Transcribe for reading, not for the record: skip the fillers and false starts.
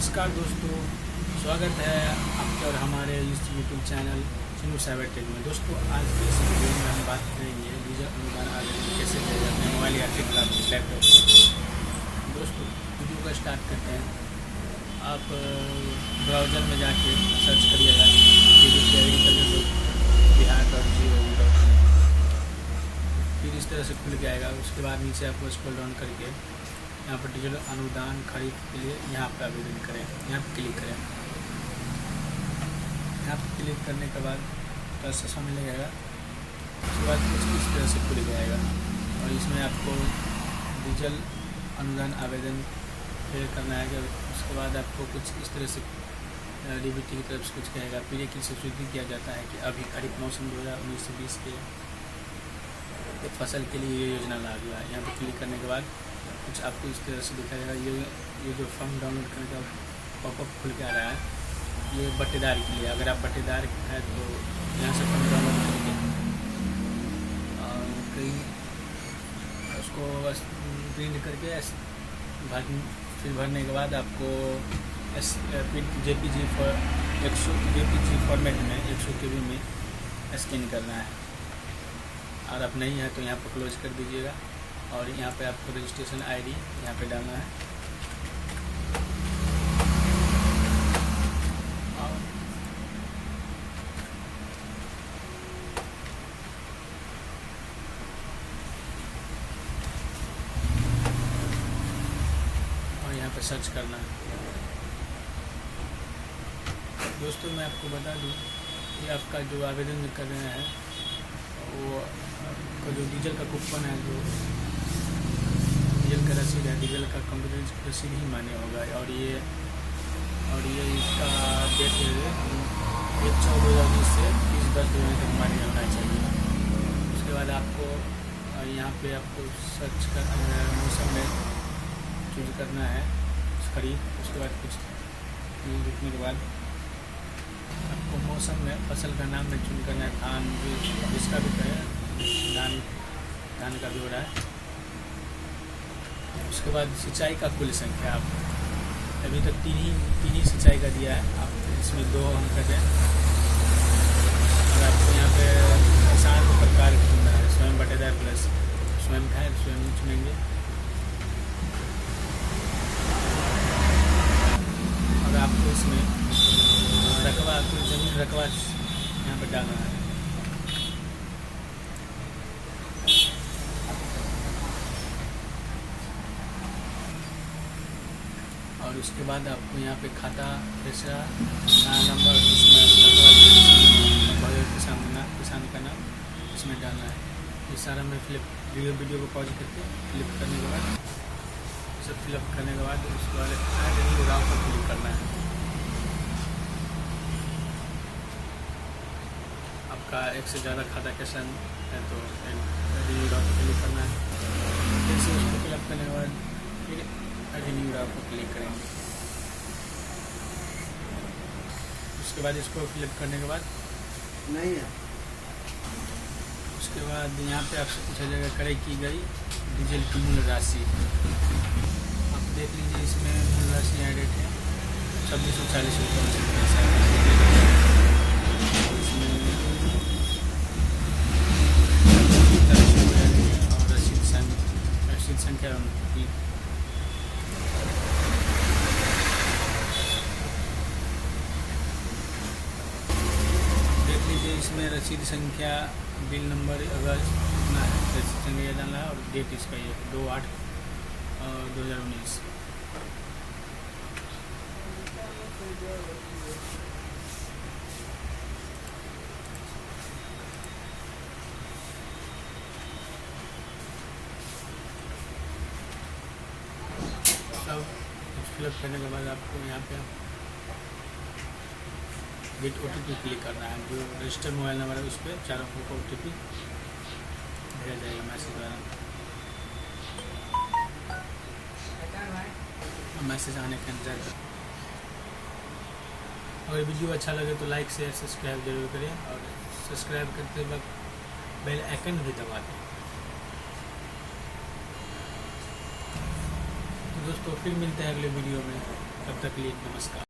नमस्कार दोस्तों, स्वागत है आपके और हमारे इस YouTube channel Chinnu cyber tech में। दोस्तों, आज के इस वीडियो में हम बात करेंगे डीजल अनुदान आवेदन कैसे किया जाता है मोबाइल या लैपटॉप। दोस्तों, वीडियो को स्टार्ट करते हैं। आप ब्राउज़र में जाके सर्च करिएगा एग्रीकल्चर बिहार.gov.in। फिर इस तरह से खुल के आएगा। उसके बाद नीचे आपको स्क्रॉल डाउन करके यहाँ पर डीजल अनुदान खरीद के लिए यहाँ पर आवेदन करें, यहाँ पर क्लिक करें। यहाँ पर क्लिक करने के बाद थोड़ा सा समय लगेगा। उसके बाद कुछ इस तरह से खुल जाएगा और इसमें आपको डीजल अनुदान आवेदन फिर करना है। उसके बाद आपको कुछ इस तरह से डीबीटी की तरफ से कुछ कहेगा। फिर एक सूचित किया जाता है कि अभी खरीफ मौसम 2019-20 के फसल के लिए ये योजना लागू है। यहाँ पर क्लिक करने के बाद कुछ आपको इस तरह से दिखाएगा। ये जो फॉर्म डाउनलोड करने का पॉपअप खुल के आ रहा है, ये बट्टेदार के लिए। अगर आप बट्टेदार है तो यहाँ से फॉर्म डाउनलोड करके और कहीं उसको बस प्रिंट करके फिर भरने के बाद आपको जेपीजी फॉर्मेट में 100 KB में स्कैन करना है। और अब नहीं है तो यहाँ पर क्लोज कर दीजिएगा और यहाँ पे आपको रजिस्ट्रेशन आईडी यहाँ पे डालना है। और यहाँ पे सर्च करना है। दोस्तों, मैं आपको बता दूँ कि आपका जो आवेदन कर रहे हैं वो जो डीजल का कूपन है, जो डीजल का रसीद है, डीजल का कंप्यूटर रसीद ही मान्य होगा। और ये इसका डेट है 1/4/2020 से 30/10/2020 तक मान्य होना चाहिए। उसके बाद आपको यहाँ पे आपको सर्च कर मौसम में चूज करना है खरीफ। उसके बाद कुछ लिखने के बाद आपको मौसम में फसल का नाम में चुन करना है। धान जिसका भी है, धान का भी हो रहा है। उसके बाद सिंचाई का कुल संख्या आप अभी तक तीन ही सिंचाई का दिया है। आप इसमें 2 अंक दें। और आपको यहाँ पे किसान प्रकार चुनना है, स्वयं बटेदार प्लस स्वयं का है, स्वयं चुनेंगे। और आपको इसमें रकबा, जमीन रकबा यहाँ पर डालना है। और उसके बाद आपको यहाँ पे खाता पैसा नंबर, किसान का नाम इसमें डालना है। ये सारा मैं वीडियो को पॉज करके क्लिक करने के बाद सब फिलअप करने के बाद उसके बाद ऐड न्यू राउट पर क्लिक करना है। आपका एक से ज़्यादा खाता कैसा है तो ऐड न्यू राउट पर क्लिक करना है। फिर से उसको फिलअप करने के बाद फिर ऐड न्यू राउट पर क्लिक करेंगे। उसके बाद इसको फिलअप करने के बाद नहीं है। उसके बाद यहाँ पे आपसे पूछा जाएगा क्रय की गई डीजल की मूल राशि। आप देख लीजिए, इसमें मूल राशि यहाँ डेट है 2640 रुपये। और रसीद संख्या देख लीजिए। इसमें रसीद संख्या, बिल नंबर अगर कितना है, रसीद संख्या डालना है और डेट इसका ये 2/8/2019। सब फिलअप करने के बाद आपको यहाँ पे गेट OTP क्लिक करना है। जो रजिस्टर्ड मोबाइल नंबर है उस पर 4 अंकों का OTP भेजा जाएगा मैसेज द्वारा। मैसेज आने का इंतजार करें। अगर वीडियो अच्छा लगे तो लाइक शेयर सब्सक्राइब जरूर करें और सब्सक्राइब करते वक्त बेल आइकन भी दबा दें। तो दोस्तों फिर मिलते हैं अगले वीडियो में। तब तक के लिए नमस्कार।